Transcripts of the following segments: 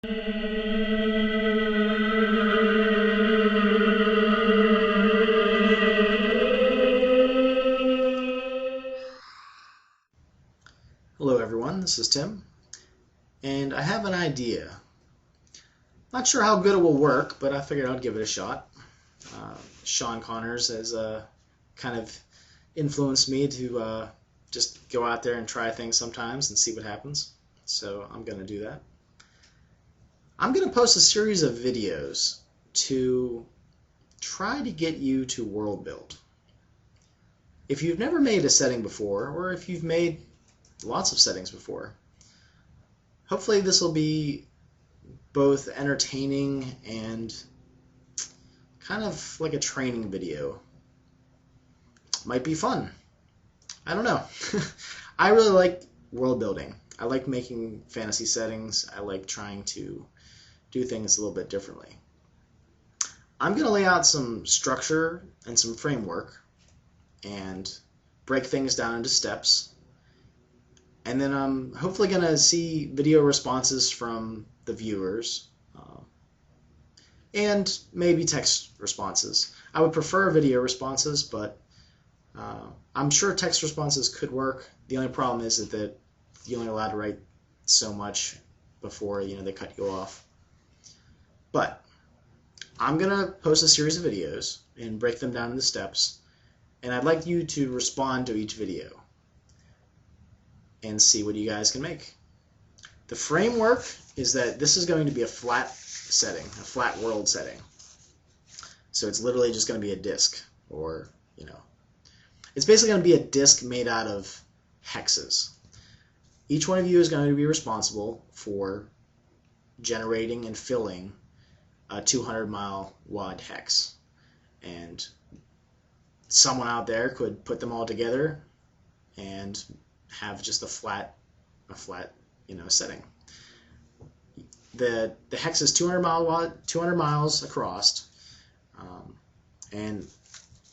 Hello everyone, this is Tim, and I have an idea. Not sure how good it will work, but I figured I'd give it a shot. Sean Connors has kind of influenced me to just go out there and try things sometimes and see what happens. So I'm going to do that. I'm going to post a series of videos to try to get you to world build. If you've never made a setting before, or if you've made lots of settings before, hopefully this will be both entertaining and kind of like a training video. Might be fun. I don't know. I really like world building. I like making fantasy settings. I like trying to do things a little bit differently. I'm going to lay out some structure and some framework and break things down into steps. And then I'm hopefully going to see video responses from the viewers and maybe text responses. I would prefer video responses, but I'm sure text responses could work. The only problem is that you're only allowed to write so much before they cut you off. But I'm going to post a series of videos and break them down into steps, and I'd like you to respond to each video and see what you guys can make. The framework is that this is going to be a flat setting, a flat world setting. So it's literally just going to be a disk, or it's basically going to be a disk made out of hexes. Each one of you is going to be responsible for generating and filling a 200-mile wide hex, and someone out there could put them all together and have just a flat setting. The hex is 200 miles across, and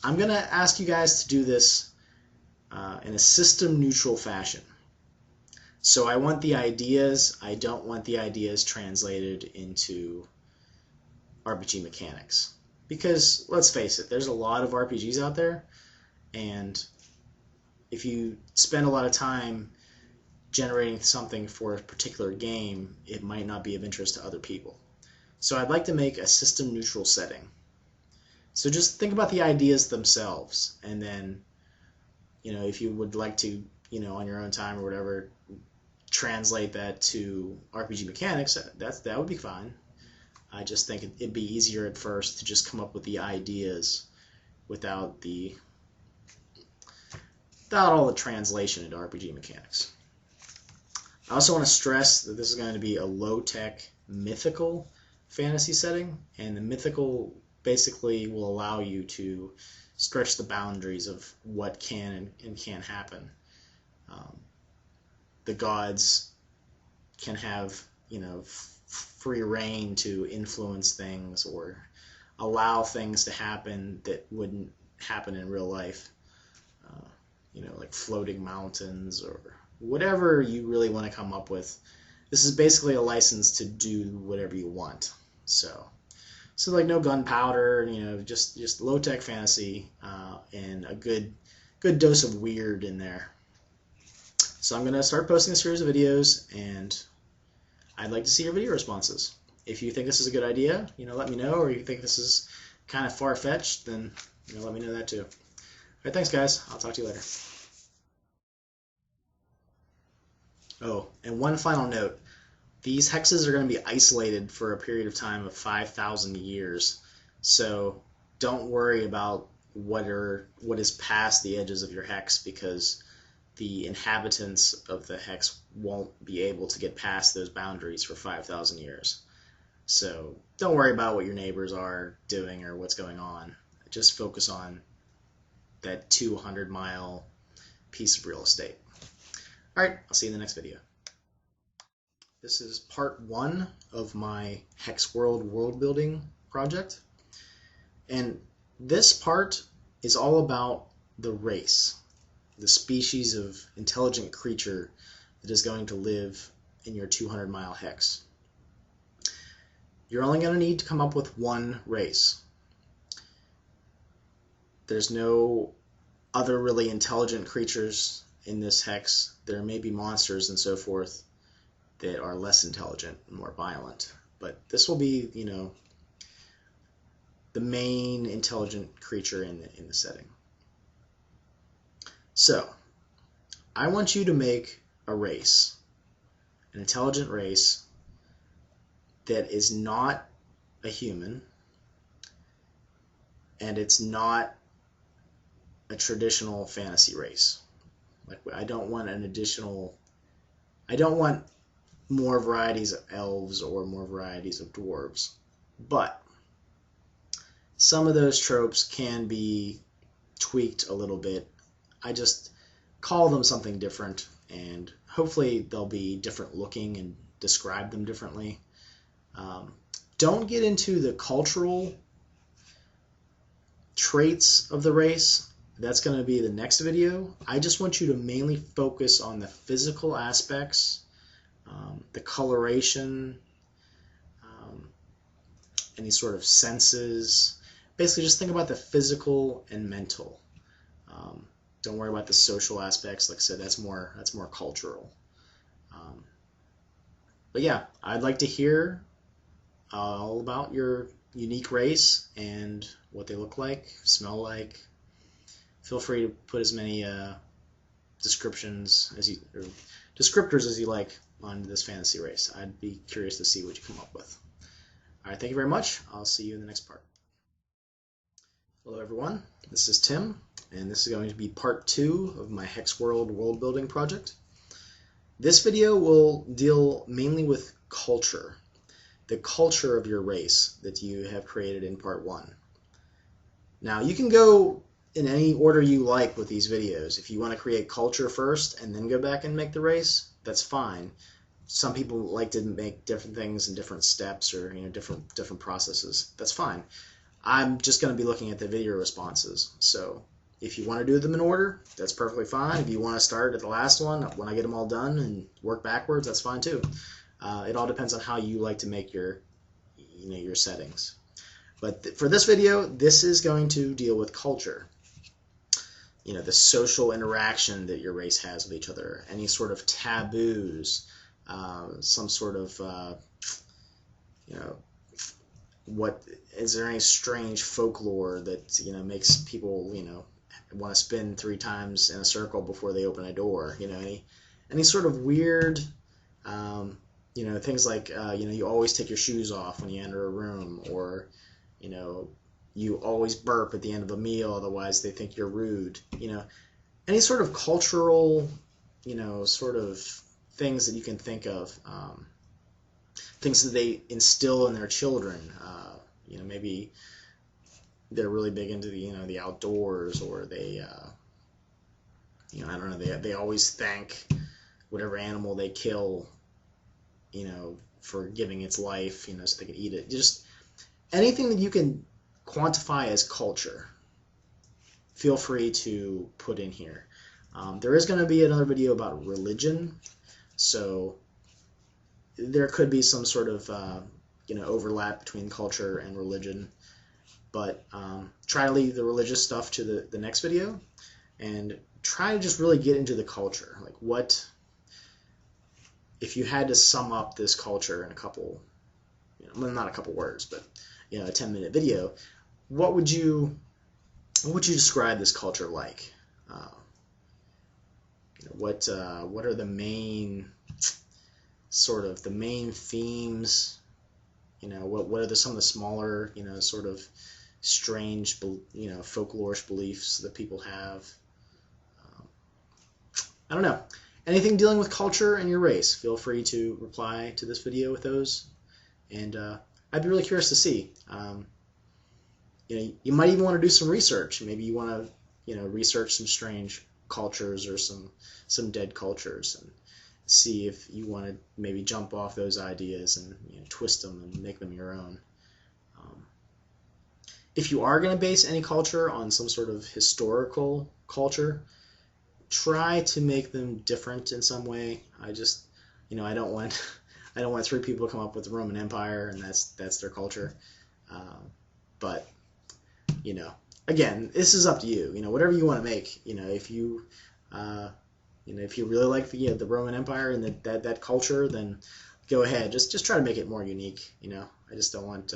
I'm gonna ask you guys to do this in a system neutral fashion. So I want the ideas. I don't want the ideas translated into RPG mechanics, because let's face it, there's a lot of RPGs out there, and if you spend a lot of time generating something for a particular game, it might not be of interest to other people. So I'd like to make a system neutral setting. So just think about the ideas themselves, and then if you would like to on your own time or whatever translate that to RPG mechanics, that would be fine. I just think it'd be easier at first to just come up with the ideas without all the translation into RPG mechanics. I also want to stress that this is going to be a low-tech mythical fantasy setting, and the mythical basically will allow you to stretch the boundaries of what can and can't happen. The gods can have free reign to influence things or allow things to happen that wouldn't happen in real life. Like floating mountains or whatever you really want to come up with. This is basically a license to do whatever you want. So like no gunpowder, just low-tech fantasy and a good dose of weird in there. So I'm going to start posting a series of videos, and I'd like to see your video responses. If you think this is a good idea, let me know, or you think this is kind of far-fetched, then let me know that too. All right, thanks guys. I'll talk to you later. Oh, and one final note. These hexes are going to be isolated for a period of time of 5,000 years. So don't worry about what is past the edges of your hex, because the inhabitants of the hex won't be able to get past those boundaries for 5,000 years. So don't worry about what your neighbors are doing or what's going on. Just focus on that 200-mile piece of real estate. Alright, I'll see you in the next video. This is part 1 of my HexWorld world building project. And this part is all about the race, the species of intelligent creature that is going to live in your 200-mile hex. you're only going to need to come up with one race. There's no other really intelligent creatures in this hex. There may be monsters and so forth that are less intelligent and more violent, but this will be, you know, the main intelligent creature in the setting. So I want you to make a race, an intelligent race that is not a human, and it's not a traditional fantasy race. Like, I don't want more varieties of elves or more varieties of dwarves, but some of those tropes can be tweaked a little bit. I just call them something different, and hopefully they'll be different looking and describe them differently. Don't get into the cultural traits of the race. That's going to be the next video. I just want you to mainly focus on the physical aspects, the coloration, any sort of senses. Basically, just think about the physical and mental. Don't worry about the social aspects. Like I said, that's more cultural. But yeah, I'd like to hear all about your unique race and what they look like, smell like. Feel free to put as many descriptors as you like on this fantasy race. I'd be curious to see what you come up with. All right, thank you very much. I'll see you in the next part. Hello everyone, this is Tim, and this is going to be part 2 of my HexWorld world building project. This video will deal mainly with culture, the culture of your race that you have created in part 1. Now you can go in any order you like with these videos. If you want to create culture first and then go back and make the race, that's fine. Some people like to make different things in different steps, or different processes. That's fine. I'm just going to be looking at the video responses. So if you want to do them in order, that's perfectly fine. If you want to start at the last one, when I get them all done and work backwards, that's fine too. It all depends on how you like to make your settings. But for this video, this is going to deal with culture. The social interaction that your race has with each other, any sort of taboos, some sort of, what is there any strange folklore that makes people want to spin 3 times in a circle before they open a door? Any sort of weird, things like you always take your shoes off when you enter a room, or you always burp at the end of a meal, otherwise they think you're rude. Any sort of cultural, sort of things that you can think of, things that they instill in their children. Maybe they're really big into the outdoors, or they, I don't know, they always thank whatever animal they kill, for giving its life, so they can eat it. Just anything that you can quantify as culture, feel free to put in here. There is going to be another video about religion, so there could be some sort of overlap between culture and religion, but try to leave the religious stuff to the next video, and try to just really get into the culture. Like, what if you had to sum up this culture in a couple, well, not a couple words, but a 10-minute video, what would you describe this culture like? What are the main themes? What are some of the smaller, sort of strange, folklorish beliefs that people have? I don't know. Anything dealing with culture and your race, feel free to reply to this video with those, and I'd be really curious to see. You might even want to do some research. Maybe you want to, research some strange cultures or some dead cultures, and see if you want to maybe jump off those ideas and twist them and make them your own. If you are going to base any culture on some sort of historical culture, try to make them different in some way. I don't want I don't want 3 people to come up with the Roman Empire and that's their culture. But you know, again, this is up to you. You know, whatever you want to make. You know, if you if you really like the Roman Empire and that culture, then go ahead. Just try to make it more unique. You know, I just don't want.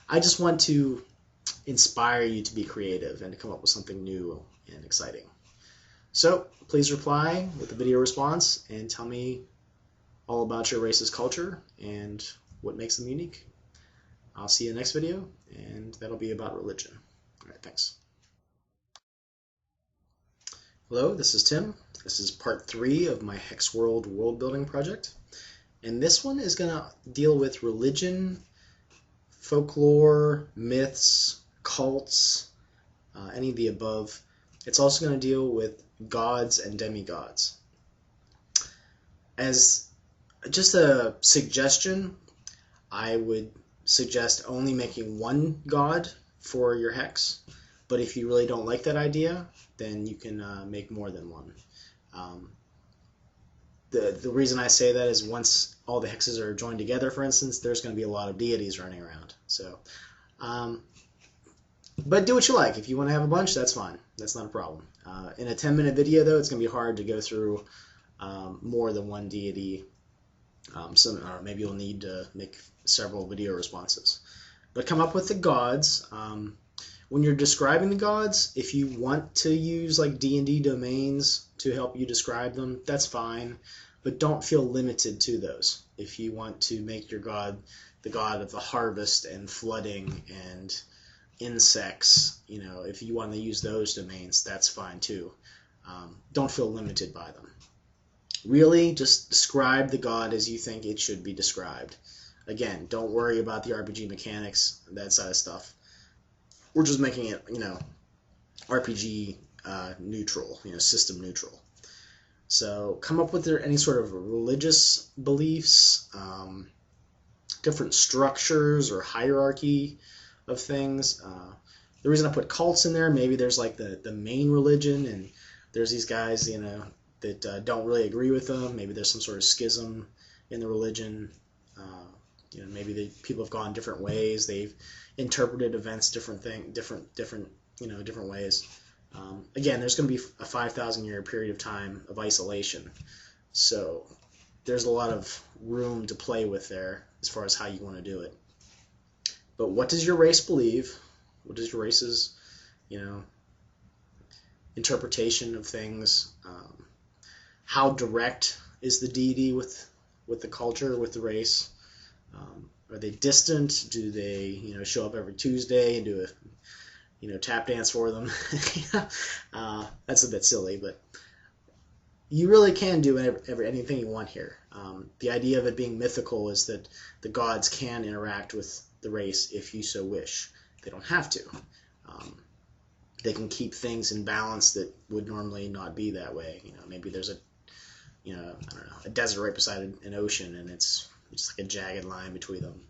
I just want to inspire you to be creative and to come up with something new and exciting. So please reply with a video response and tell me all about your race's culture and what makes them unique. I'll see you in the next video, and that'll be about religion. All right, thanks. Hello, this is Tim. This is part 3 of my HexWorld world building project. And this one is going to deal with religion, folklore, myths, cults, any of the above. It's also going to deal with gods and demigods. As just a suggestion, I would suggest only making one god for your hex. But if you really don't like that idea, then you can make more than one. The reason I say that is once all the hexes are joined together, for instance, there's going to be a lot of deities running around. So, but do what you like. If you want to have a bunch, that's fine. That's not a problem. In a 10-minute video, though, it's going to be hard to go through more than one deity. Or maybe you'll need to make several video responses. But come up with the gods. When you're describing the gods, if you want to use like D&D domains to help you describe them, that's fine. But don't feel limited to those. If you want to make your god the god of the harvest and flooding and insects, you know, if you want to use those domains, that's fine too. Don't feel limited by them. Really, just describe the god as you think it should be described. Again, don't worry about the RPG mechanics, that side of stuff. We're just making it, you know, RPG neutral, you know, system neutral. So come up with any sort of religious beliefs, different structures or hierarchy of things. The reason I put cults in there, maybe there's like the main religion, and there's these guys, you know, that don't really agree with them. Maybe there's some sort of schism in the religion. You know, maybe people have gone different ways. They've interpreted events different ways. Again, there's going to be a 5,000-year period of time of isolation, so there's a lot of room to play with there as far as how you want to do it. But what does your race believe? What is your race's, you know, interpretation of things? How direct is the deity with the culture, with the race? Are they distant? Do they, you know, show up every Tuesday and do a, you know, tap dance for them? That's a bit silly, but you really can do anything you want here. The idea of it being mythical is that the gods can interact with the race if you so wish. They don't have to. They can keep things in balance that would normally not be that way. You know, maybe there's a, you know, I don't know, a desert right beside an ocean, and it's just like a jagged line between them.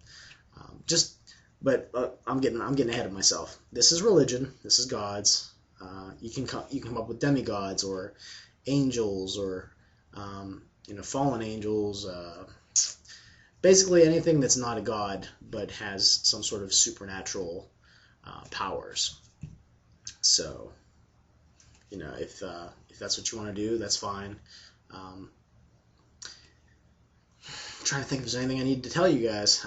But I'm getting ahead of myself. This is religion. This is gods. You can come up with demigods or angels or you know, fallen angels. Basically anything that's not a god but has some sort of supernatural powers. So, you know, if that's what you want to do, that's fine. I'm trying to think if there's anything I need to tell you guys.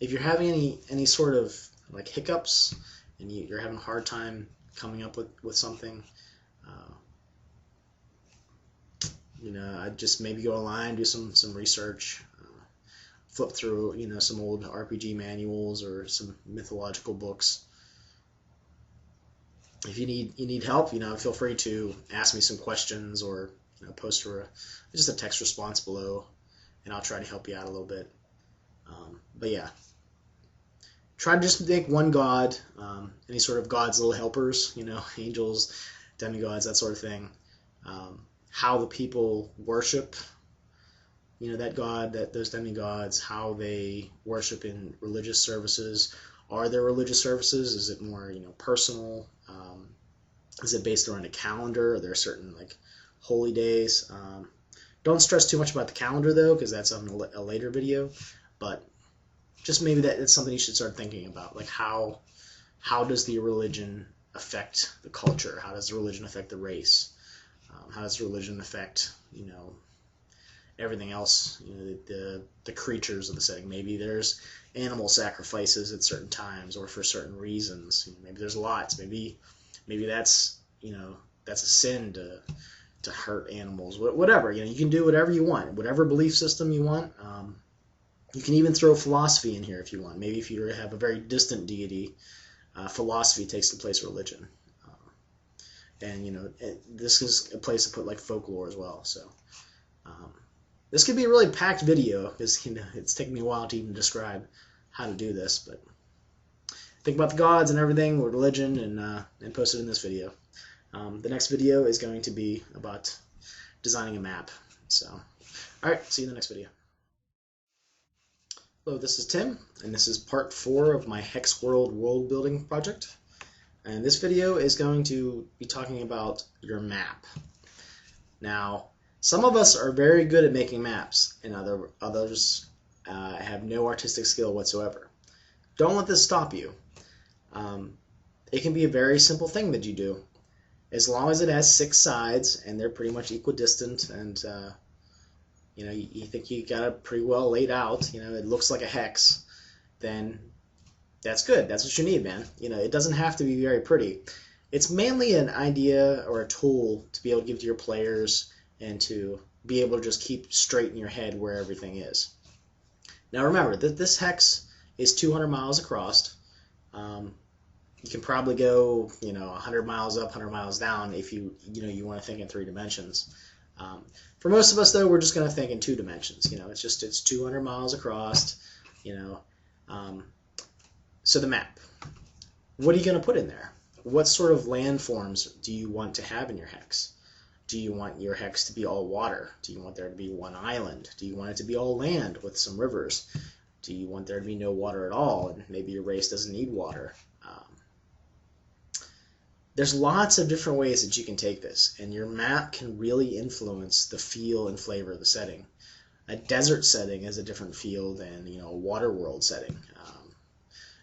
If you're having any sort of like hiccups and you're having a hard time coming up with something, you know, I'd just maybe go online, do some research, flip through, you know, some old RPG manuals or some mythological books. If you need help, you know, feel free to ask me some questions or, you know, post just a text response below, and I'll try to help you out a little bit. But yeah, try to just make one god, any sort of god's little helpers, you know, angels, demigods, that sort of thing. How the people worship, you know, that god, those demigods, how they worship in religious services. Are there religious services? Is it more, you know, personal? Is it based around a calendar? Are there certain like holy days? Don't stress too much about the calendar though, because that's on a later video. But just maybe it's something you should start thinking about, like how does the religion affect the culture? How does the religion affect the race? How does religion affect, everything else, the creatures of the setting? Maybe there's animal sacrifices at certain times or for certain reasons. Maybe there's lots. Maybe that's that's a sin to hurt animals. Whatever, you can do whatever you want, whatever belief system you want. You can even throw philosophy in here if you want. Maybe if you have a very distant deity, philosophy takes the place of religion. And this is a place to put like folklore as well. So this could be a really packed video because it's taken me a while to even describe how to do this. But think about the gods and everything with religion, and post it in this video. The next video is going to be about designing a map. So, all right, see you in the next video. Hello, this is Tim, and this is part 4 of my HexWorld world building project. And this video is going to be talking about your map. Now, some of us are very good at making maps, and others have no artistic skill whatsoever. Don't let this stop you. It can be a very simple thing that you do. As long as it has 6 sides, and they're pretty much equidistant, and you think you got it pretty well laid out, it looks like a hex, then that's good. That's what you need, man. It doesn't have to be very pretty. It's mainly an idea or a tool to be able to give to your players and to be able to just keep straight in your head where everything is. Now remember that this hex is 200 miles across. You can probably go 100 miles up, 100 miles down if you want to think in 3 dimensions. For most of us though, we're just going to think in 2 dimensions. It's 200 miles across. So the map, what are you going to put in there? What sort of landforms do you want to have in your hex? Do you want your hex to be all water? Do you want there to be one island? Do you want it to be all land with some rivers? Do you want there to be no water at all, and maybe your race doesn't need water? There's lots of different ways that you can take this, and your map can really influence the feel and flavor of the setting. A desert setting has a different feel than a water world setting.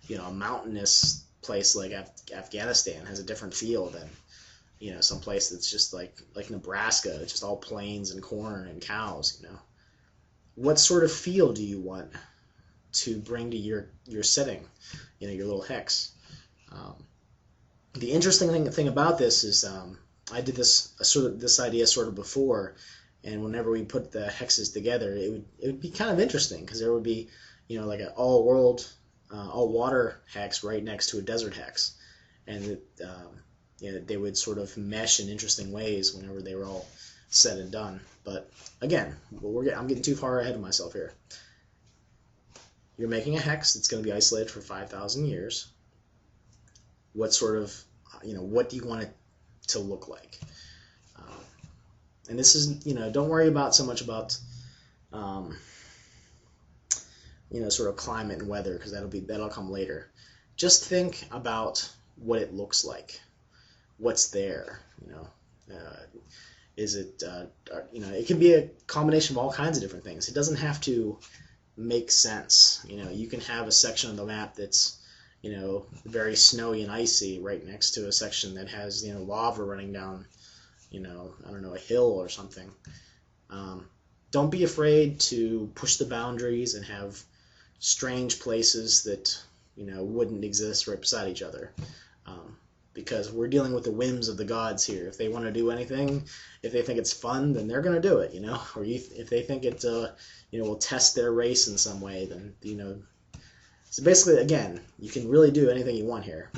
A mountainous place like Afghanistan has a different feel than some place that's just like Nebraska. It's just all plains and corn and cows. What sort of feel do you want to bring to your setting? Your little hex. The interesting thing about this is I did this idea before, and whenever we put the hexes together, it would be kind of interesting because there would be like an all water hex right next to a desert hex, and they would sort of mesh in interesting ways whenever they were all said and done. But again, I'm getting too far ahead of myself here. You're making a hex that's going to be isolated for 5,000 years. What sort of, what do you want it to look like? And this is, don't worry so much about, sort of climate and weather, because that'll come later. Just think about what it looks like. What's there? Is it? It can be a combination of all kinds of different things. It doesn't have to make sense. You can have a section of the map that's very snowy and icy right next to a section that has lava running down I don't know, a hill or something. Don't be afraid to push the boundaries and have strange places that wouldn't exist right beside each other, because we're dealing with the whims of the gods here. If they want to do anything, if they think it's fun, then they're going to do it, or if they think it will test their race in some way, then so basically, again, you can really do anything you want here.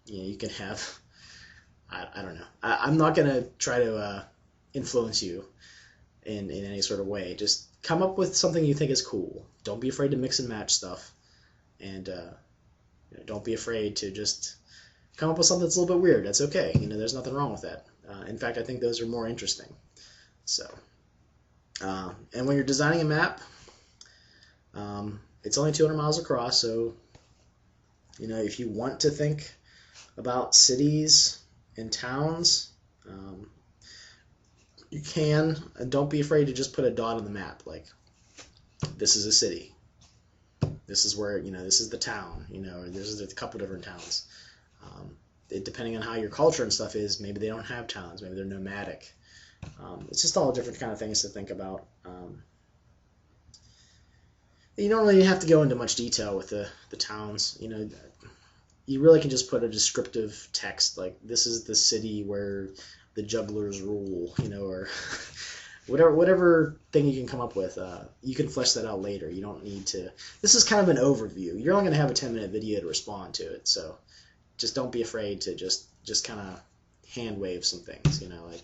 You can have, I don't know. I'm not going to try to influence you in any sort of way. Just come up with something you think is cool. Don't be afraid to mix and match stuff. And don't be afraid to just come up with something that's a little bit weird. That's okay. There's nothing wrong with that. In fact, I think those are more interesting. So, and when you're designing a map, it's only 200 miles across, so if you want to think about cities and towns, you can, don't be afraid to just put a dot on the map, like this is a city, this is where, this is the town, or this is a couple different towns. Depending on how your culture and stuff is, maybe they don't have towns, maybe they're nomadic. It's just all different kind of things to think about. You don't really have to go into much detail with the towns. You really can just put a descriptive text like this is the city where the jugglers rule, or whatever thing you can come up with. You can flesh that out later. You don't need to. This is kind of an overview. You're only going to have a 10-minute video to respond to it, so just don't be afraid to just kind of hand wave some things. Like,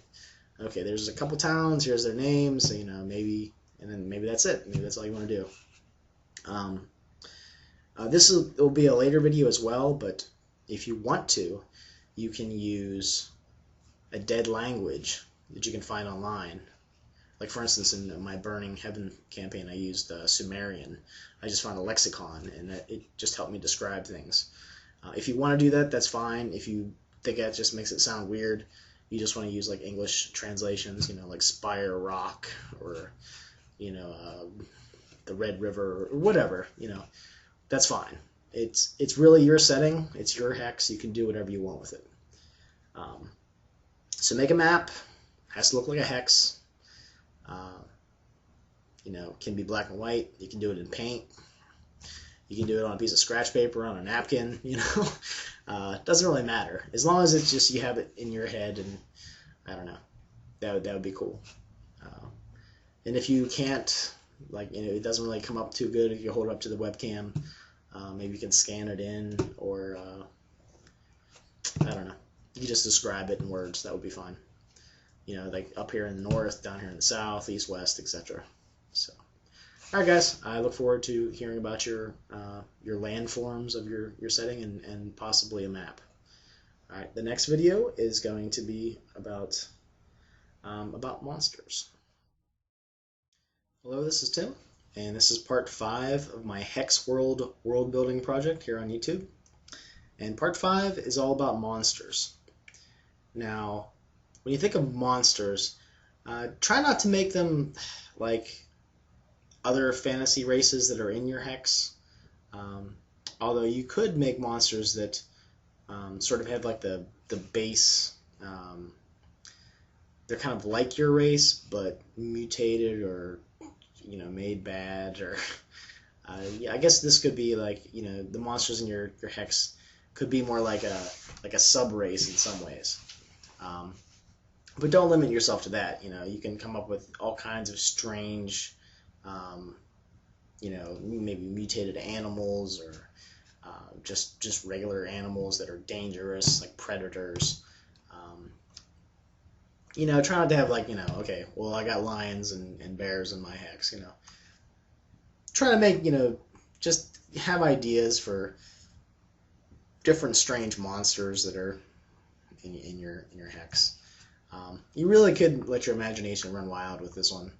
okay, there's a couple towns. Here's their names. Maybe, and then maybe that's it. Maybe that's all you want to do. This will be a later video as well, but if you want to, you can use a dead language that you can find online. Like, for instance, in my Burning Heaven campaign, I used Sumerian. I just found a lexicon, and it just helped me describe things. If you want to do that, that's fine. If you think that just makes it sound weird, you just want to use like English translations, like Spire Rock, or the Red River, or whatever, that's fine. It's really your setting. It's your hex. You can do whatever you want with it. So make a map. Has to look like a hex. Can be black and white. You can do it in paint. You can do it on a piece of scratch paper, on a napkin. Doesn't really matter as long as it's just you have it in your head, and I don't know. That would be cool. And if you can't, it doesn't really come up too good if you hold it up to the webcam. Maybe you can scan it in, or I don't know. You can just describe it in words. That would be fine. Like up here in the north, down here in the south, east, west, etc. So, all right, guys. I look forward to hearing about your landforms of your setting and possibly a map. All right. The next video is going to be about monsters. Hello, this is Tim, and this is part 5 of my HexWorld world building project here on YouTube. And part 5 is all about monsters. Now, when you think of monsters, try not to make them like other fantasy races that are in your hex. Although you could make monsters that sort of have like the base. They're kind of like your race, but mutated or made bad, or yeah, I guess this could be like the monsters in your hex could be more like a sub race in some ways. But don't limit yourself to that. You can come up with all kinds of strange, maybe mutated animals, or just regular animals that are dangerous, like predators. Try not to have like, okay, well, I got lions and bears in my hex, Try to make, just have ideas for different strange monsters that are in your hex. You really could let your imagination run wild with this one.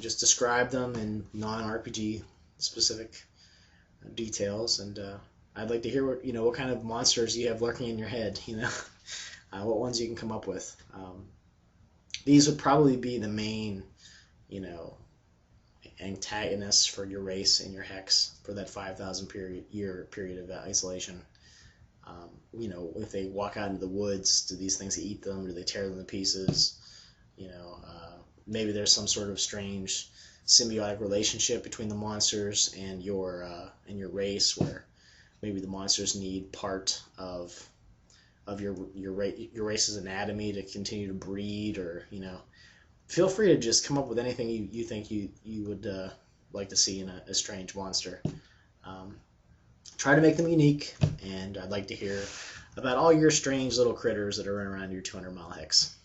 Just describe them in non-RPG specific details, and I'd like to hear what kind of monsters you have lurking in your head, what ones you can come up with. These would probably be the main, antagonists for your race and your hex for that 5,000 year period of isolation. If they walk out into the woods, do these things eat them? Do they tear them to pieces? Maybe there's some sort of strange symbiotic relationship between the monsters and your race, where maybe the monsters need part of your race's anatomy to continue to breed, or feel free to just come up with anything you think you would like to see in a strange monster. Try to make them unique, and I'd like to hear about all your strange little critters that are running around your 200-mile hex.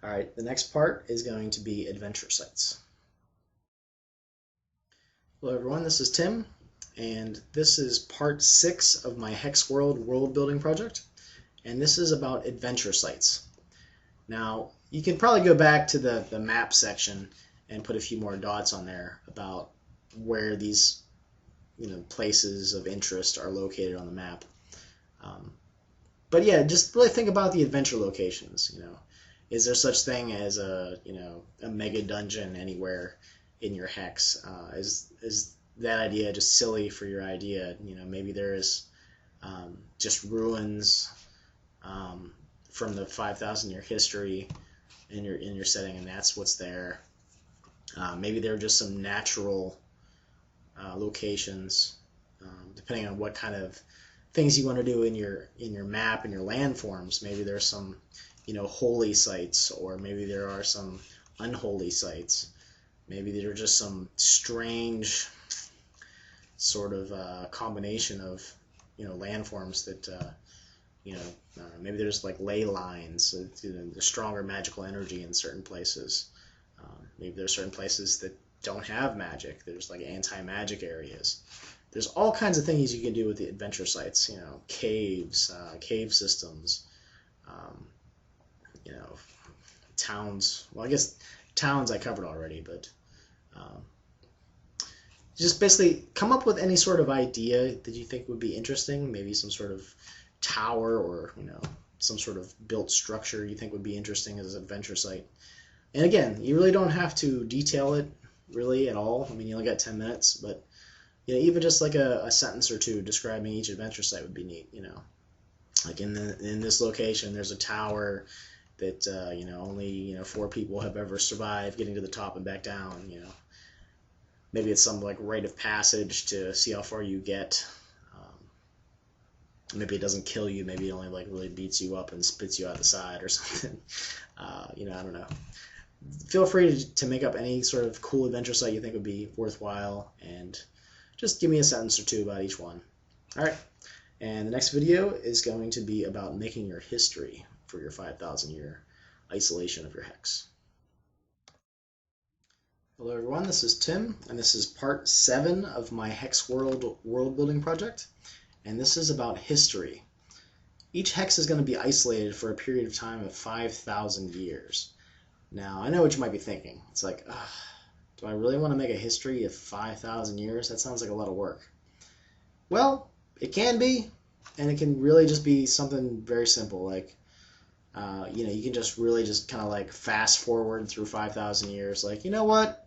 Alright, the next part is going to be adventure sites. Hello everyone, this is Tim, and this is part 6 of my HexWorld world building project, and this is about adventure sites. Now, you can probably go back to the map section and put a few more dots on there about where these places of interest are located on the map. But yeah, just really think about the adventure locations. is there such thing as a a mega dungeon anywhere in your hex? Is that idea just silly for your idea? Maybe there is just ruins from the 5,000-year history in your setting, and that's what's there. Maybe there are just some natural locations, depending on what kind of things you want to do in your map and your landforms. Maybe there's some holy sites, or maybe there are some unholy sites. Maybe there are just some strange sort of combination of landforms that maybe there's like ley lines. There's stronger magical energy in certain places. Maybe there's certain places that don't have magic. There's like anti-magic areas. There's all kinds of things you can do with the adventure sites. Caves, cave systems, towns. Well, I guess towns I covered already, but just basically come up with any sort of idea that you think would be interesting. Maybe some sort of tower, or some sort of built structure you think would be interesting as an adventure site. And again, you really don't have to detail it really at all. I mean, you only got 10 minutes, but even just like a sentence or two describing each adventure site would be neat. Like in this location, there's a tower that only 4 people have ever survived getting to the top and back down. Maybe it's some like rite of passage to see how far you get. Maybe it doesn't kill you. Maybe it only like really beats you up and spits you out the side or something. I don't know. Feel free to make up any sort of cool adventure site you think would be worthwhile, and just give me a sentence or two about each one. All right. And the next video is going to be about making your history for your 5,000-year isolation of your hex. Hello everyone, this is Tim, and this is part 7 of my HexWorld world building project, and this is about history. Each hex is going to be isolated for a period of time of 5,000 years. Now, I know what you might be thinking. It's like, do I really want to make a history of 5,000 years? That sounds like a lot of work. Well, it can be, and it can really just be something very simple, like you can just really just kind of like fast forward through 5,000 years. Like, you know what?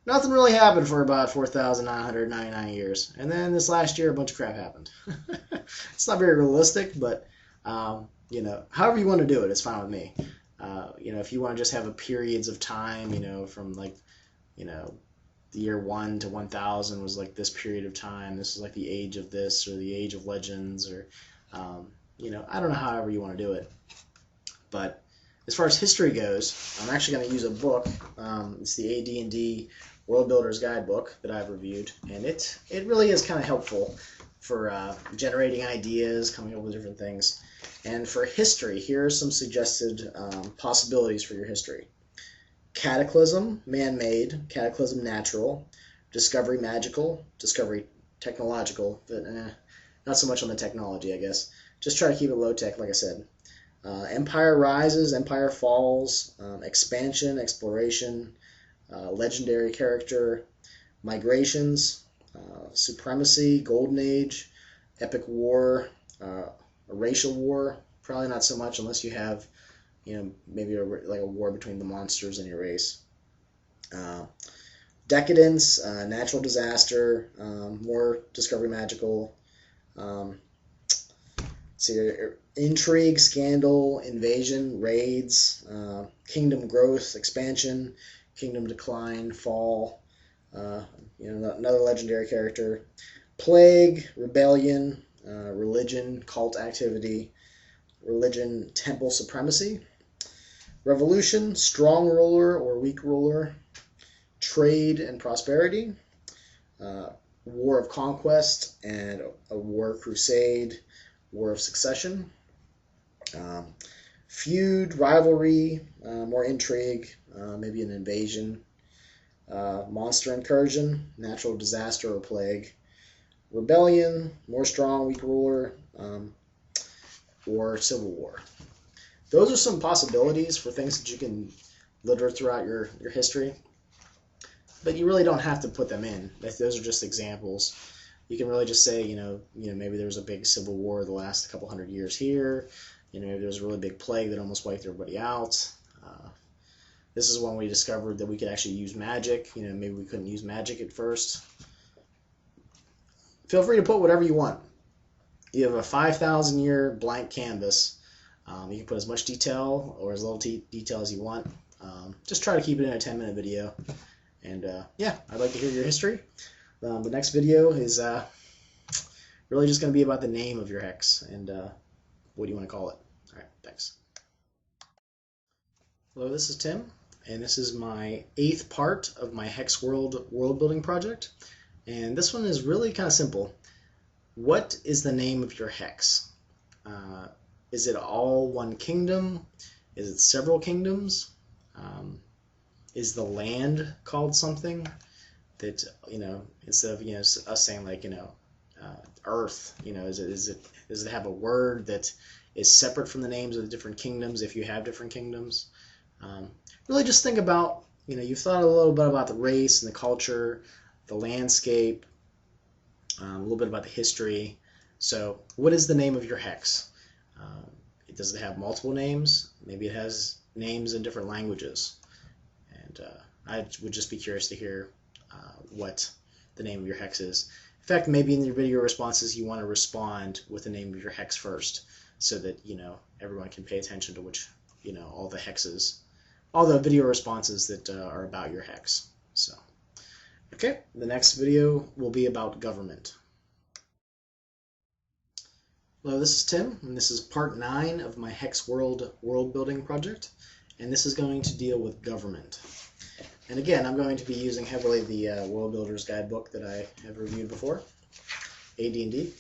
Nothing really happened for about 4,999 years. And then this last year, a bunch of crap happened. It's not very realistic, but, however you want to do it, it's fine with me. If you want to just have a periods of time, from like, the year 1 to 1,000 was like this period of time. This is like the age of this, or the age of legends, or, I don't know, however you want to do it. But as far as history goes, I'm actually going to use a book. It's the AD&D World Builder's Guidebook that I've reviewed, and it really is kind of helpful for generating ideas, coming up with different things. And for history, here are some suggested possibilities for your history. Cataclysm, man-made. Cataclysm, natural. Discovery, magical. Discovery, technological. But not so much on the technology, I guess. Just try to keep it low-tech, like I said. Empire rises, empire falls, expansion, exploration, legendary character, migrations, supremacy, golden age, epic war, a racial war. Probably not so much unless you have, maybe like a war between the monsters in your race. Decadence, natural disaster, more discovery, magical. Intrigue, scandal, invasion, raids, kingdom growth, expansion, kingdom decline, fall, another legendary character, plague, rebellion, religion, cult activity, religion, temple supremacy, revolution, strong ruler or weak ruler, trade and prosperity, war of conquest and a war crusade, war of succession, feud, rivalry, more intrigue, maybe an invasion, monster incursion, natural disaster or plague, rebellion, more strong, weak ruler, or civil war. Those are some possibilities for things that you can litter throughout your history, but you really don't have to put them in. Those are just examples. You can really just say, maybe there was a big civil war the last couple hundred years here. Maybe there was a really big plague that almost wiped everybody out. This is when we discovered that we could actually use magic. You know, maybe we couldn't use magic at first. Feel free to put whatever you want. You have a 5,000 year blank canvas. You can put as much detail or as little detail as you want. Just try to keep it in a 10-minute video. And yeah, I'd like to hear your history. The next video is really just going to be about the name of your hex and what do you want to call it. All right, thanks. Hello, this is Tim, and this is my 8th part of my HexWorld world building project. And this one is really kind of simple. What is the name of your hex? Is it all one kingdom? Is it several kingdoms? Is the land called something that, you know, instead of, you know, us saying like, you know, Earth, you know, does it have a word that is separate from the names of the different kingdoms if you have different kingdoms? Really just think about, you know, you've thought a little bit about the race and the culture, the landscape, a little bit about the history. So what is the name of your hex? Does it have multiple names? Maybe it has names in different languages. And I would just be curious to hear what the name of your hex is. In fact, maybe in your video responses you want to respond with the name of your hex first, so that, you know, everyone can pay attention to which, you know, all the hexes, all the video responses that are about your hex. So, okay, the next video will be about government. Hello, this is Tim, and this is part 9 of my HexWorld world building project, and this is going to deal with government. And again, I'm going to be using heavily the World Builder's Guidebook that I have reviewed before, AD&D.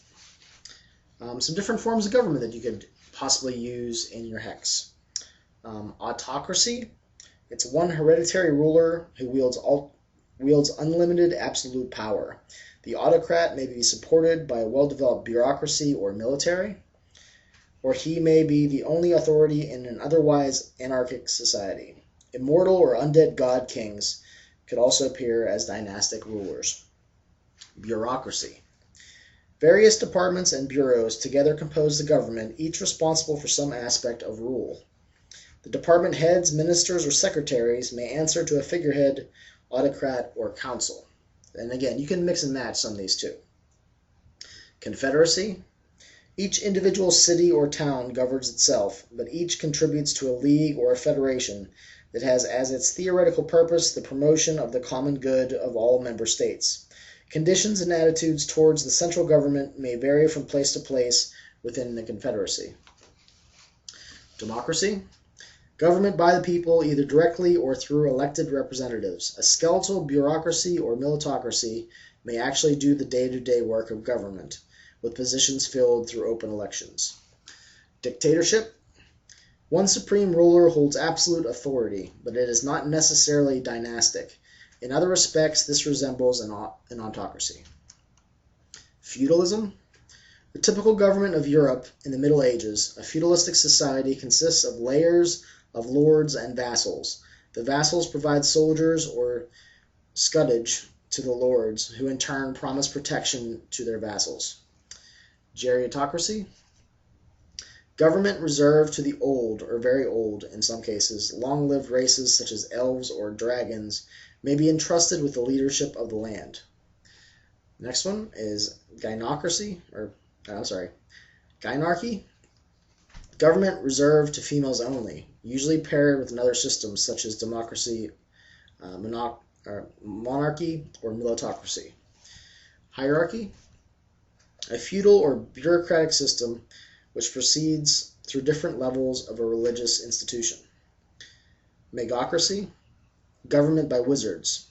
Some different forms of government that you could possibly use in your hex. Autocracy. It's one hereditary ruler who wields unlimited absolute power. The autocrat may be supported by a well-developed bureaucracy or military, or he may be the only authority in an otherwise anarchic society. Immortal or undead god kings could also appear as dynastic rulers. Bureaucracy. Various departments and bureaus together compose the government, each responsible for some aspect of rule. The department heads, ministers, or secretaries may answer to a figurehead, autocrat, or council. And again, you can mix and match some of these too. Confederacy. Each individual city or town governs itself, but each contributes to a league or a federation that has as its theoretical purpose the promotion of the common good of all member states. Conditions and attitudes towards the central government may vary from place to place within the Confederacy. Democracy. Government by the people, either directly or through elected representatives. A skeletal bureaucracy or militocracy may actually do the day-to-day work of government, with positions filled through open elections. Dictatorship. One supreme ruler holds absolute authority, but it is not necessarily dynastic. In other respects, this resembles an autocracy. Feudalism. The typical government of Europe in the Middle Ages, a feudalistic society, consists of layers of lords and vassals. The vassals provide soldiers or scutage to the lords, who in turn promise protection to their vassals. Geriatocracy. Government reserved to the old, or very old in some cases, long-lived races such as elves or dragons may be entrusted with the leadership of the land. Next one is gynocracy, gynarchy. Government reserved to females only, usually paired with another system such as democracy, monarchy, or militocracy. Hierarchy. A feudal or bureaucratic system which proceeds through different levels of a religious institution. Magocracy. Government by wizards.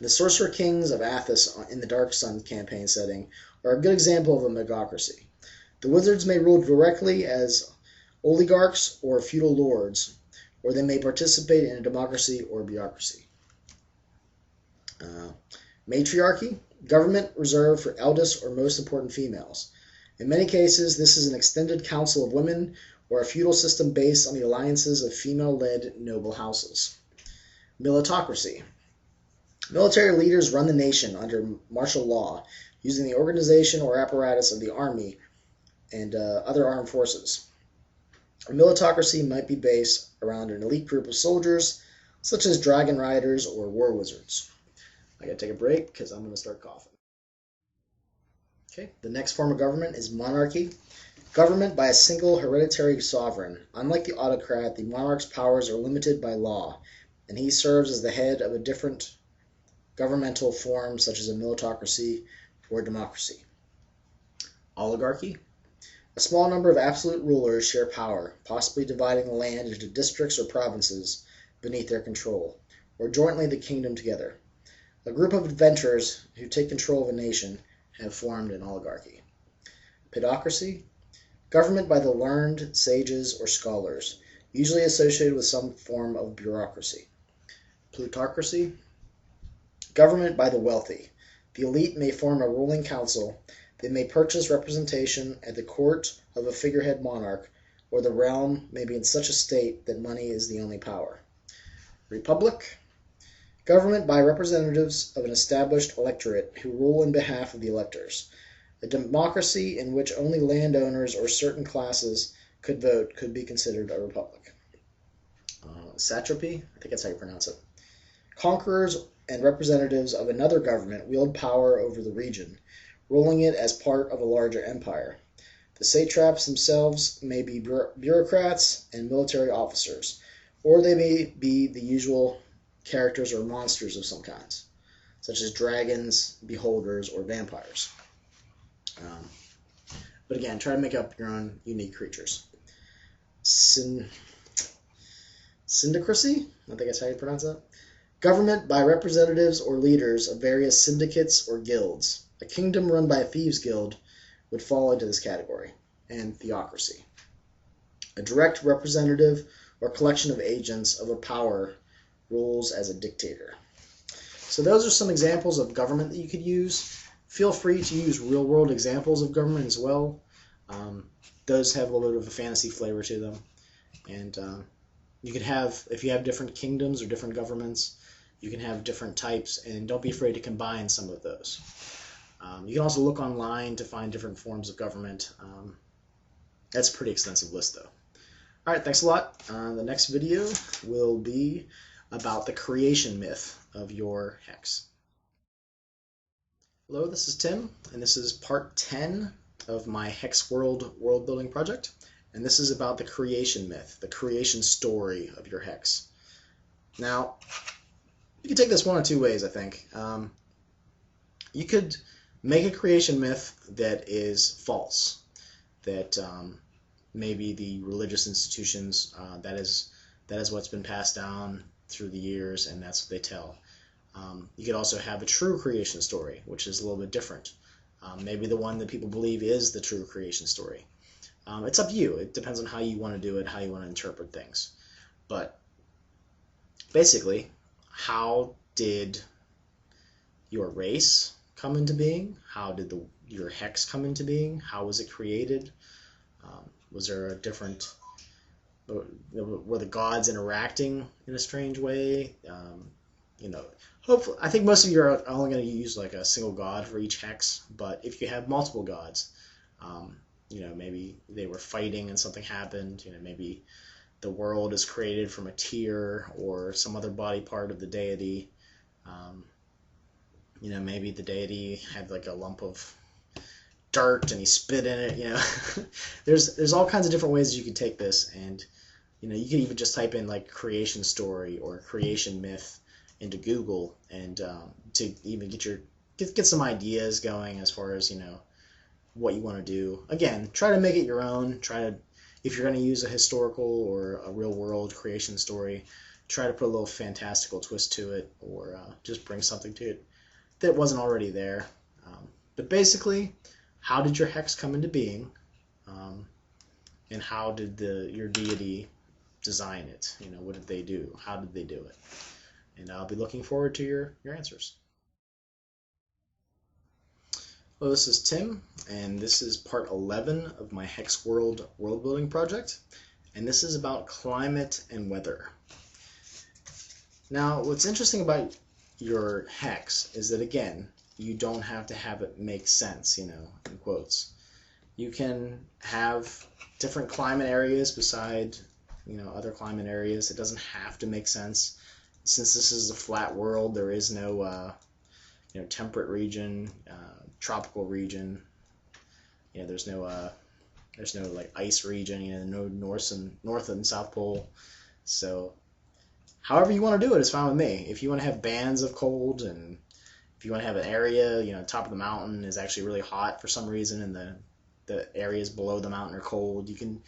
The Sorcerer Kings of Athos in the Dark Sun campaign setting are a good example of a magocracy. The wizards may rule directly as oligarchs or feudal lords, or they may participate in a democracy or bureaucracy. Matriarchy. Government reserved for eldest or most important females. In many cases, this is an extended council of women or a feudal system based on the alliances of female-led noble houses. Militocracy. Military leaders run the nation under martial law, using the organization or apparatus of the army and other armed forces. A militocracy might be based around an elite group of soldiers, such as dragon riders or war wizards. I gotta take a break because I'm gonna start coughing. Okay, the next form of government is monarchy. Government by a single hereditary sovereign. Unlike the autocrat, the monarch's powers are limited by law, and he serves as the head of a different governmental form, such as a militocracy or democracy. Oligarchy. A small number of absolute rulers share power, possibly dividing the land into districts or provinces beneath their control, or jointly the kingdom together. A group of adventurers who take control of a nation have formed an oligarchy. Pedocracy. Government by the learned, sages, or scholars, usually associated with some form of bureaucracy. Plutocracy. Government by the wealthy. The elite may form a ruling council. They may purchase representation at the court of a figurehead monarch, or the realm may be in such a state that money is the only power. Republic. Government by representatives of an established electorate who rule in behalf of the electors. A democracy in which only landowners or certain classes could vote could be considered a republic. Satrapy, I think that's how you pronounce it. Conquerors and representatives of another government wield power over the region, ruling it as part of a larger empire. The satraps themselves may be bureaucrats and military officers, or they may be the usual characters or monsters of some kinds, such as dragons, beholders, or vampires. But again, try to make up your own unique creatures. Syndicracy? I think that's how you pronounce that. Government by representatives or leaders of various syndicates or guilds. A kingdom run by a thieves' guild would fall into this category. And theocracy. A direct representative or collection of agents of a power rules as a dictator. So those are some examples of government that you could use. Feel free to use real-world examples of government as well. Those have a little bit of a fantasy flavor to them. And you could have, if you have different kingdoms or different governments, you can have different types, and don't be afraid to combine some of those. You can also look online to find different forms of government. That's a pretty extensive list, though. All right, thanks a lot. The next video will be about the creation myth of your hex. Hello, this is Tim, and this is part 10 of my HexWorld world building project. And this is about the creation myth, the creation story of your hex. Now, you can take this one of two ways, I think. You could make a creation myth that is false, that maybe the religious institutions, that is what's been passed down through the years, and that's what they tell. You could also have a true creation story, which is a little bit different. Maybe the one that people believe is the true creation story. It's up to you. It depends on how you want to do it, how you want to interpret things. But basically, how did your race come into being? How did your hex come into being? How was it created? Was there a different... Were the gods interacting in a strange way? Hopefully, I think most of you are only going to use like a single god for each hex, but if you have multiple gods, maybe they were fighting and something happened, maybe the world is created from a tear or some other body part of the deity. Maybe the deity had like a lump of dirt and he spit in it, There's all kinds of different ways you could take this, and you could even just type in like creation story or creation myth into Google, and to even get some ideas going as far as what you want to do. Again, try to make it your own. If you're going to use a historical or a real world creation story, try to put a little fantastical twist to it, or just bring something to it that wasn't already there. But basically, how did your hex come into being, and how did your deity design it? What did they do? How did they do it? And I'll be looking forward to your answers. Hello, this is Tim, and this is part 11 of my HexWorld world building project, and this is about climate and weather. Now, what's interesting about your hex is that, again, you don't have to have it make sense, in quotes. You can have different climate areas beside, other climate areas. It doesn't have to make sense. since this is a flat world, there is no temperate region, tropical region. There's no like ice region. No north and south pole. So however you want to do it is fine with me. If you want to have bands of cold, and if you want to have an area, top of the mountain is actually really hot for some reason, and the areas below the mountain are cold, you can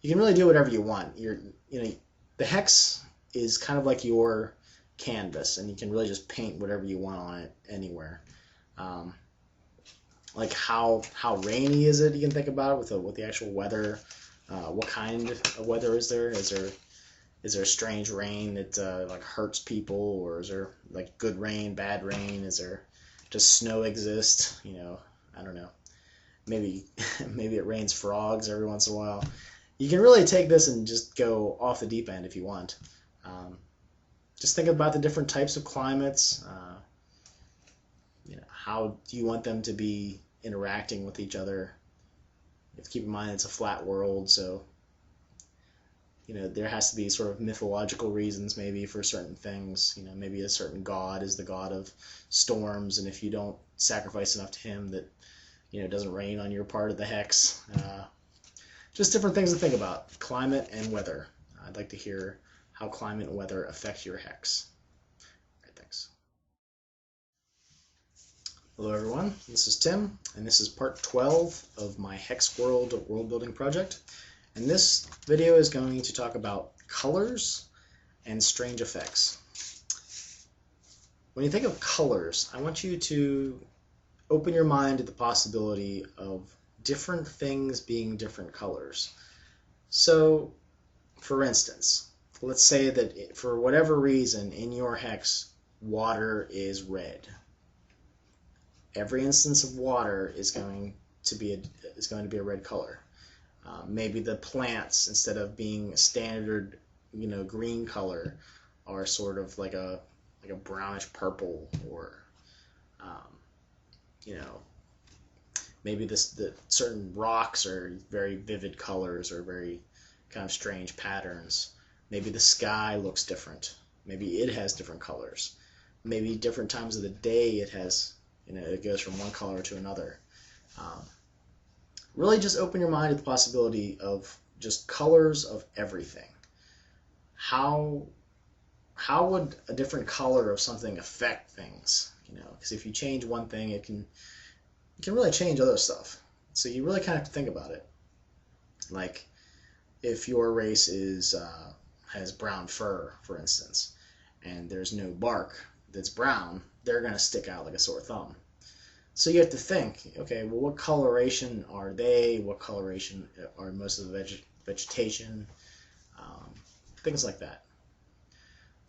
really do whatever you want. The hex is kind of like your canvas, and you can really just paint whatever you want on it anywhere. Like how rainy is it? You can think about it with the actual weather. What kind of weather is there? Is there strange rain that like hurts people, or is there like good rain, bad rain? Does snow exist? I don't know. Maybe it rains frogs every once in a while. You can really take this and just go off the deep end if you want. Just think about the different types of climates. How do you want them to be interacting with each other? You have to keep in mind it's a flat world, so there has to be sort of mythological reasons maybe for certain things. Maybe a certain god is the god of storms, and if you don't sacrifice enough to him, that it doesn't rain on your part of the hex. Just different things to think about. Climate and weather. I'd like to hear how climate and weather affect your hex. All right, thanks. Hello everyone, this is Tim, and this is part 12 of my HexWorld world building project. And this video is going to talk about colors and strange effects. When you think of colors, I want you to open your mind to the possibility of different things being different colors. So, for instance, let's say that for whatever reason in your hex, water is red. Every instance of water is going to be a red color. Maybe the plants, instead of being a standard, green color, are sort of like a brownish purple, or maybe the certain rocks are very vivid colors or very kind of strange patterns. Maybe the sky looks different. Maybe it has different colors. Maybe different times of the day it has, it goes from one color to another. Really just open your mind to the possibility of just colors of everything. How would a different color of something affect things? Because if you change one thing, it can really change other stuff. So you really kind of have to think about it. Like if your race has brown fur, for instance, and there's no bark that's brown, they're going to stick out like a sore thumb. So you have to think, okay, well, what coloration are they? What coloration are most of the vegetation? Things like that.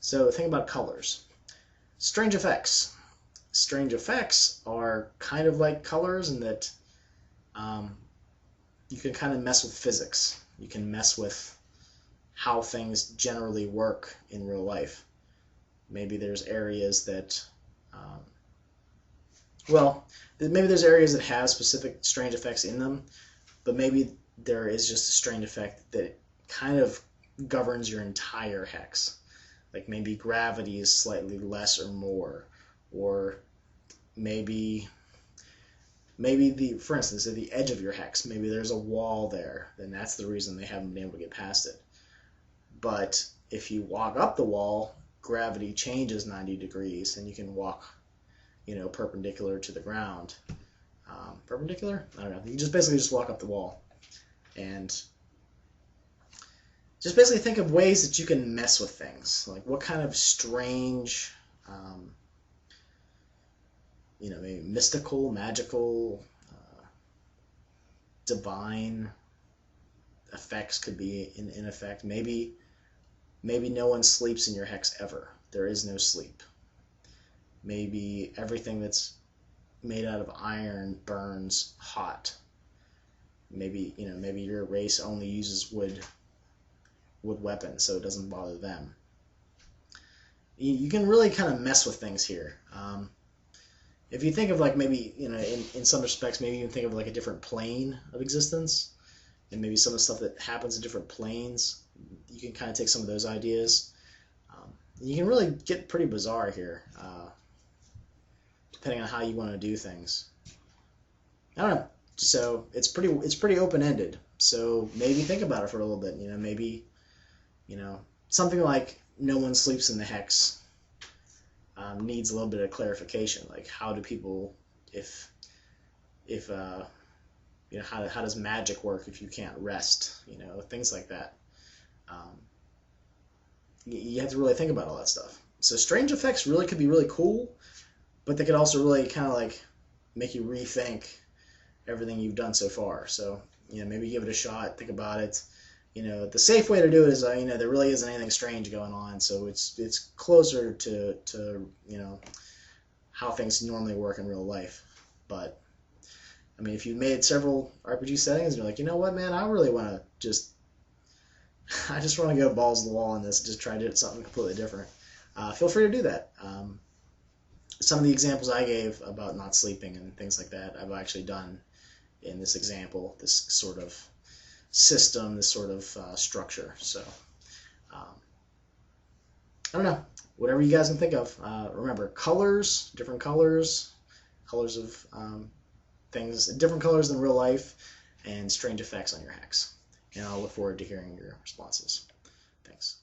So think about colors. Strange effects. Strange effects are kind of like colors in that you can kind of mess with physics. You can mess with how things generally work in real life. Maybe there's areas that maybe there's areas that have specific strange effects in them, but maybe there is just a strange effect that kind of governs your entire hex. Like maybe gravity is slightly less or more, or maybe for instance, at the edge of your hex, maybe there's a wall there, then that's the reason they haven't been able to get past it. But if you walk up the wall, gravity changes 90 degrees, and you can walk perpendicular to the ground. Perpendicular? I don't know. You basically walk up the wall. And just basically think of ways that you can mess with things. Like what kind of strange, maybe mystical, magical, divine effects could be in effect. Maybe no one sleeps in your hex ever. There is no sleep. Maybe everything that's made out of iron burns hot. Maybe your race only uses wood weapons, so it doesn't bother them. You can really kind of mess with things here. If you think of like maybe in some respects, maybe you can think of like a different plane of existence, and maybe some of the stuff that happens in different planes. You can kind of take some of those ideas. You can really get pretty bizarre here, depending on how you want to do things. I don't know. So it's pretty open-ended. So maybe think about it for a little bit. Maybe something like no one sleeps in the hex needs a little bit of clarification. Like, how do people, how does magic work if you can't rest? Things like that. You have to really think about all that stuff. So strange effects really could be really cool, but they could also really kind of like make you rethink everything you've done so far. So maybe give it a shot, think about it. The safe way to do it is there really isn't anything strange going on, so it's closer to how things normally work in real life. But I mean, if you made several RPG settings and you're like, you know what, man, I really want to I just want to go balls to the wall on this, just try to do something completely different. Feel free to do that. Some of the examples I gave about not sleeping and things like that, I've actually done in this example, this sort of system, this sort of structure. So, I don't know. Whatever you guys can think of. Remember, colors, different colors of things, different colors than real life, and strange effects on your hex. And I'll look forward to hearing your responses. Thanks.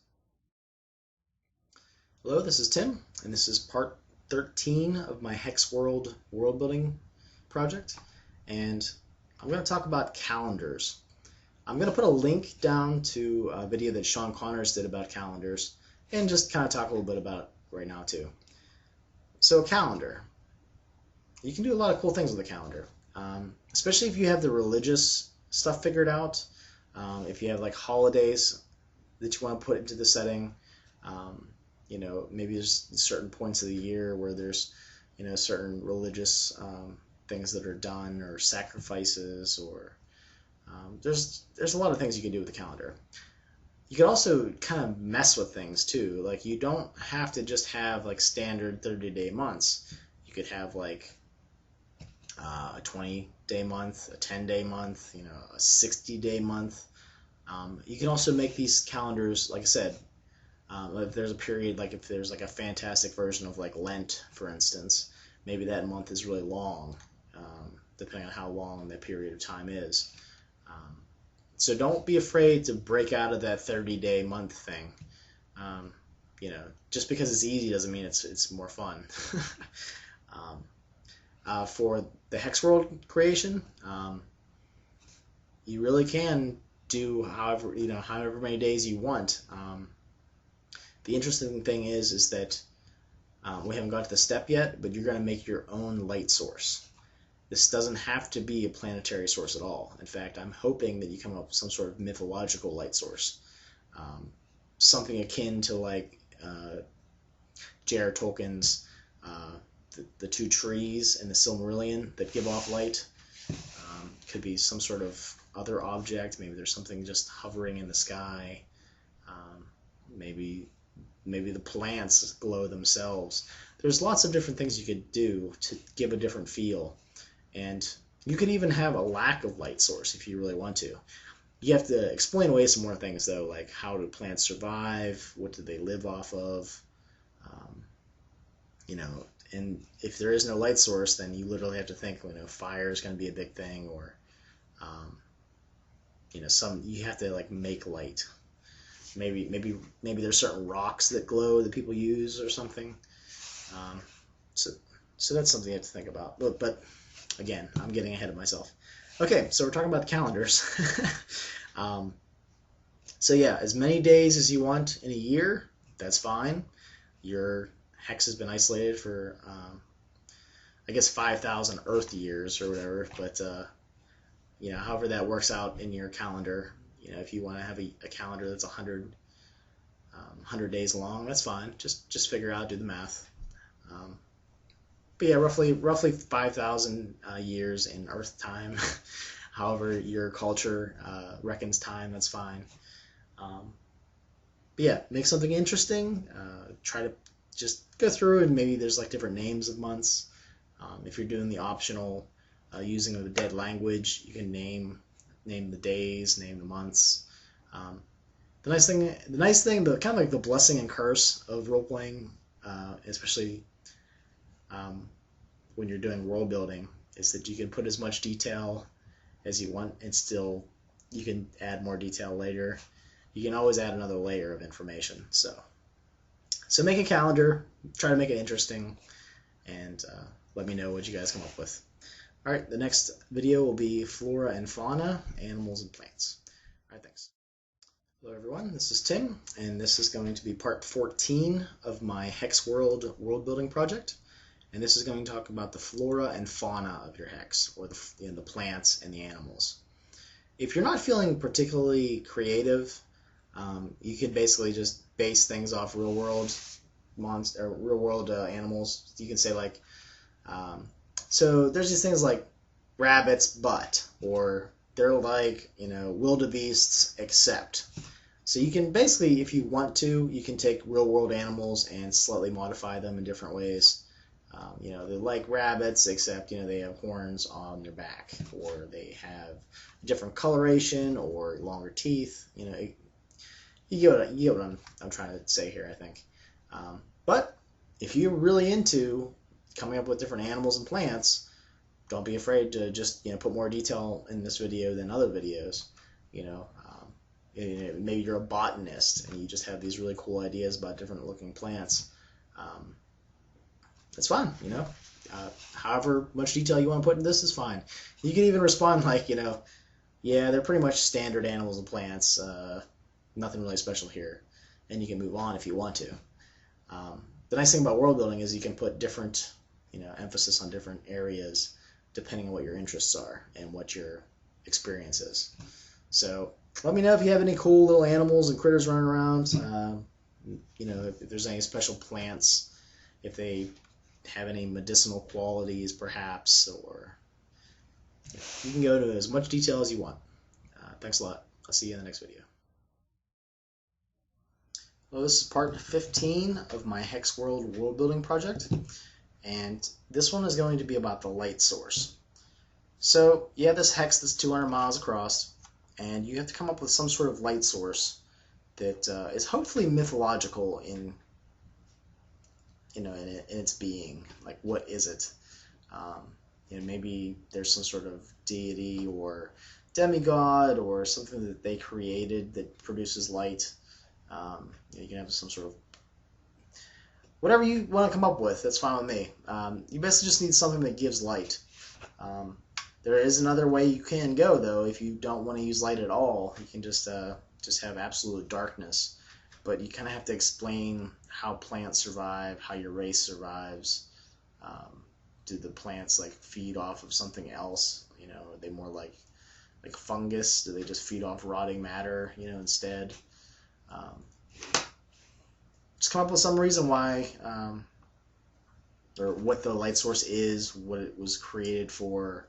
Hello, this is Tim, and this is part 13 of my HexWorld world building project. And I'm going to talk about calendars. I'm going to put a link down to a video that Sean Connors did about calendars, and just kind of talk a little bit about it right now too. So a calendar. You can do a lot of cool things with a calendar, especially if you have the religious stuff figured out. If you have like holidays that you want to put into the setting, maybe there's certain points of the year where there's, certain religious things that are done, or sacrifices, or there's a lot of things you can do with the calendar. You could also kind of mess with things too. Like, you don't have to just have like standard 30-day months. You could have like a 20-day month, a 10-day month, a 60-day month. You can also make these calendars, like I said, if there's a period, like if there's like a fantastic version of like Lent, for instance, maybe that month is really long, depending on how long that period of time is. So don't be afraid to break out of that 30-day month thing. Just because it's easy doesn't mean it's more fun. For the HexWorld creation, you really can do however many days you want. The interesting thing is that we haven't got to the step yet, but you're going to make your own light source. This doesn't have to be a planetary source at all. In fact, I'm hoping that you come up with some sort of mythological light source, something akin to like J.R. Tolkien's the two trees in the Silmarillion that give off light. Could be some sort of other object. Maybe there's something just hovering in the sky. Maybe the plants glow themselves. There's lots of different things you could do to give a different feel. And you could even have a lack of light source if you really want to. You have to explain away some more things, though, like how do plants survive? What do they live off of? And if there is no light source, then you literally have to think, fire is going to be a big thing, or you have to like make light. Maybe there's certain rocks that glow that people use or something. So that's something you have to think about. But again, I'm getting ahead of myself. Okay, so we're talking about the calendars. So yeah, as many days as you want in a year, that's fine. Your hex has been isolated for, I guess, 5,000 Earth years or whatever. But however that works out in your calendar. If you want to have a calendar that's 100 days long, that's fine. Just figure out, do the math. But yeah, roughly 5,000 years in Earth time. However your culture reckons time, that's fine. But yeah, make something interesting. Try to just go through, and maybe there's like different names of months. If you're doing the optional using of the dead language, you can name the days, name the months. The nice thing, the kind of like the blessing and curse of role playing, especially when you're doing world building, is that you can put as much detail as you want, and still you can add more detail later. You can always add another layer of information. So make a calendar, try to make it interesting, and let me know what you guys come up with. All right, the next video will be Flora and Fauna, animals and plants. All right, thanks. Hello everyone, this is Tim, and this is going to be part 14 of my HexWorld world building project. And this is going to talk about the flora and fauna of your hex, or the plants and the animals. If you're not feeling particularly creative, you can basically just base things off real world animals. You can say like, so there's these things like rabbits, but, or they're like, wildebeests, except. So you can basically, if you want to, you can take real world animals and slightly modify them in different ways. They're like rabbits, except they have horns on their back, or they have different coloration or longer teeth. You get what I'm trying to say here, I think. But if you're really into coming up with different animals and plants, don't be afraid to just put more detail in this video than other videos. Maybe you're a botanist and you just have these really cool ideas about different looking plants. It's fine, however much detail you want to put in this is fine. You can even respond like, yeah, they're pretty much standard animals and plants, nothing really special here, and you can move on if you want to. The nice thing about world building is you can put different, emphasis on different areas depending on what your interests are and what your experience is. So let me know if you have any cool little animals and critters running around, if there's any special plants, if they have any medicinal qualities perhaps, or you can go to as much detail as you want. Thanks a lot. I'll see you in the next video. Well, this is part 15 of my HexWorld world building project, and this one is going to be about the light source. So you have this hex that's 200 miles across, and you have to come up with some sort of light source that is hopefully mythological in its being. Like, what is it? Maybe there's some sort of deity or demigod or something that they created that produces light. You can have some sort of whatever you want to come up with. That's fine with me. You basically just need something that gives light. There is another way you can go, though. If you don't want to use light at all, you can just have absolute darkness. But you kind of have to explain how plants survive, how your race survives. Do the plants feed off of something else? Are they more like fungus? Do they just feed off rotting matter, instead? Just come up with some reason why, or what the light source is, what it was created for,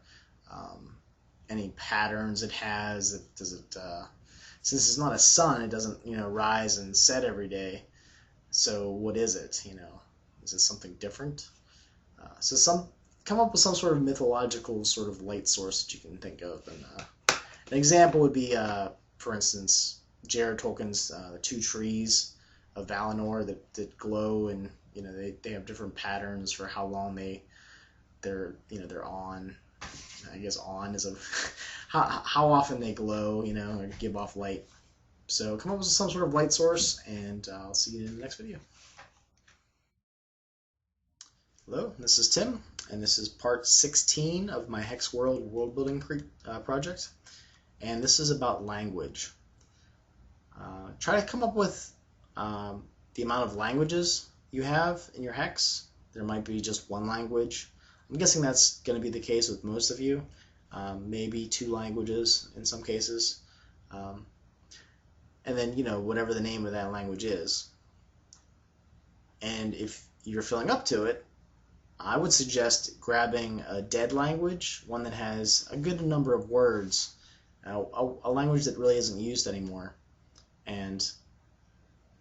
any patterns it has. Does it? Since it's not a sun, it doesn't, rise and set every day. So what is it? Is it something different? Come up with some sort of mythological sort of light source that you can think of. And an example would be, for instance, J.R.R. Tolkien's The Two Trees of Valinor that glow, and they have different patterns for how long they're on. I guess on is how often they glow, or give off light. So come up with some sort of light source, and I'll see you in the next video. Hello, this is Tim, and this is part 16 of my HexWorld world building project, and this is about language. Try to come up with the amount of languages you have in your hex. There might be just one language. I'm guessing that's going to be the case with most of you. Maybe 2 languages in some cases. And then, whatever the name of that language is. And if you're filling up to it, I would suggest grabbing a dead language, one that has a good number of words, a language that really isn't used anymore, and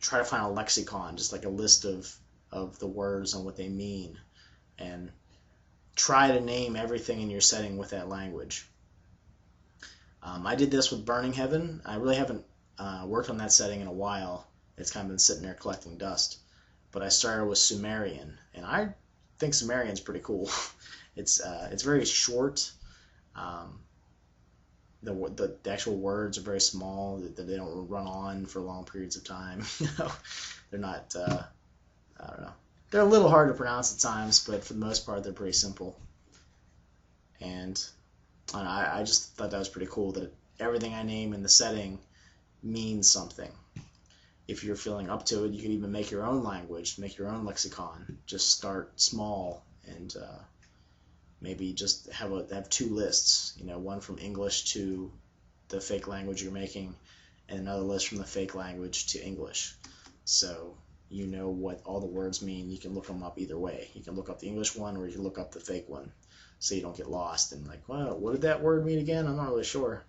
try to find a lexicon, just like a list of the words and what they mean, and try to name everything in your setting with that language. I did this with Burning Heaven. I really haven't worked on that setting in a while. It's kind of been sitting there collecting dust. But I started with Sumerian, and I think Sumerian's pretty cool. It's very short. The actual words are very small. That they don't run on for long periods of time. They're not. I don't know. They're a little hard to pronounce at times, but for the most part, they're pretty simple. And I just thought that was pretty cool that everything I name in the setting means something. If you're feeling up to it, you can even make your own language, make your own lexicon. Just start small and maybe just have two lists. One from English to the fake language you're making, and another list from the fake language to English. So you know what all the words mean. You can look them up either way. You can look up the English one, or you can look up the fake one, so you don't get lost and like, well, what did that word mean again? I'm not really sure.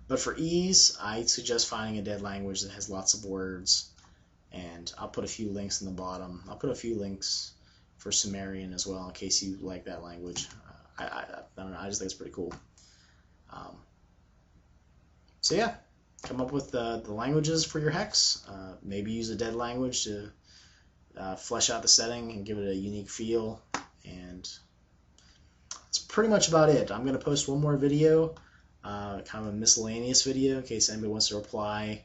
But for ease, I suggest finding a dead language that has lots of words, and I'll put a few links in the bottom. I'll put a few links for Sumerian as well in case you like that language. I don't know. I just think it's pretty cool. So yeah, come up with the languages for your hex. Maybe use a dead language to flesh out the setting and give it a unique feel. And that's pretty much about it. I'm going to post one more video, kind of a miscellaneous video in case anybody wants to reply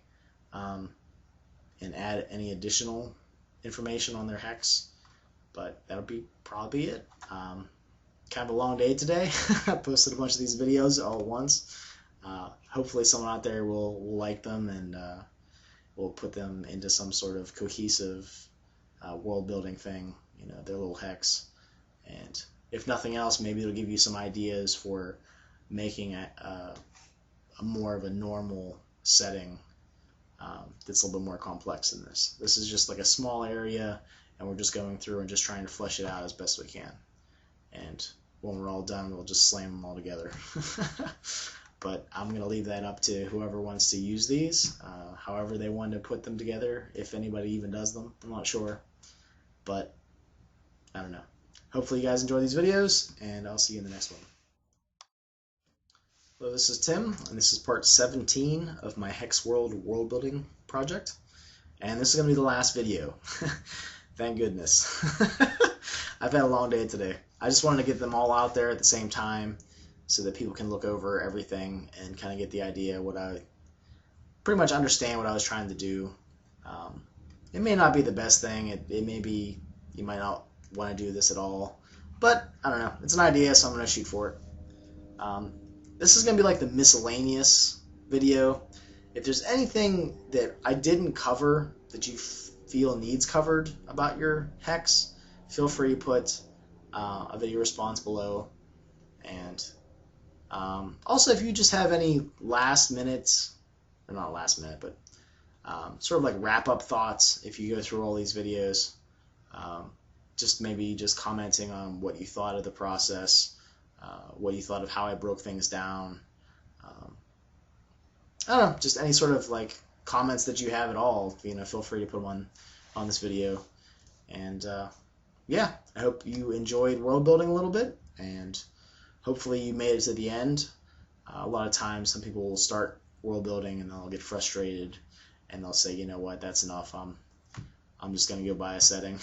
and add any additional information on their hex. But that'll probably be it. Kind of a long day today. I posted a bunch of these videos all at once. Hopefully someone out there will like them and will put them into some sort of cohesive world building thing, their little hex. And if nothing else, maybe it'll give you some ideas for making a more of a normal setting that's a little bit more complex than this. This is just like a small area, and we're just going through and just trying to flesh it out as best we can. And when we're all done, we'll just slam them all together. But I'm going to leave that up to whoever wants to use these, however they want to put them together, if anybody even does them. I'm not sure. But I don't know. Hopefully you guys enjoy these videos, and I'll see you in the next one. Hello, this is Tim, and this is part 17 of my HexWorld world building project. And this is going to be the last video. Thank goodness. I've had a long day today. I just wanted to get them all out there at the same time so that people can look over everything and kind of get the idea what I pretty much understand what I was trying to do. It may not be the best thing. It may be you might not want to do this at all, but I don't know. It's an idea, so I'm going to shoot for it. This is going to be like the miscellaneous video. If there's anything that I didn't cover that you feel needs covered about your hex, feel free to put a video response below. And also, if you just have any last minute, or not last minute, but sort of like wrap-up thoughts, if you go through all these videos, just maybe just commenting on what you thought of the process, what you thought of how I broke things down. I don't know, just any sort of like comments that you have at all, feel free to put them on this video. And yeah, I hope you enjoyed world building a little bit, and hopefully you made it to the end. A lot of times some people will start world building and they'll get frustrated and they'll say, you know what, that's enough. I'm just going to go buy a setting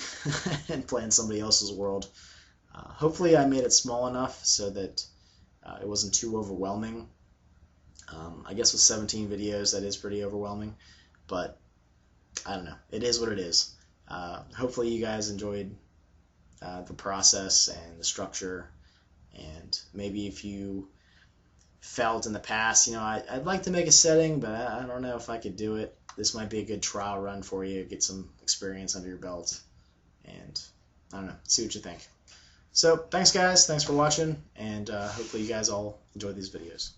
and play in somebody else's world. Hopefully I made it small enough so that it wasn't too overwhelming. I guess with 17 videos that is pretty overwhelming, but I don't know. It is what it is. Hopefully you guys enjoyed the process and the structure, and maybe if you felt in the past, I'd like to make a setting, but I don't know if I could do it. This might be a good trial run for you, get some experience under your belt, and I don't know, see what you think. So thanks guys, thanks for watching, and hopefully you guys all enjoy these videos.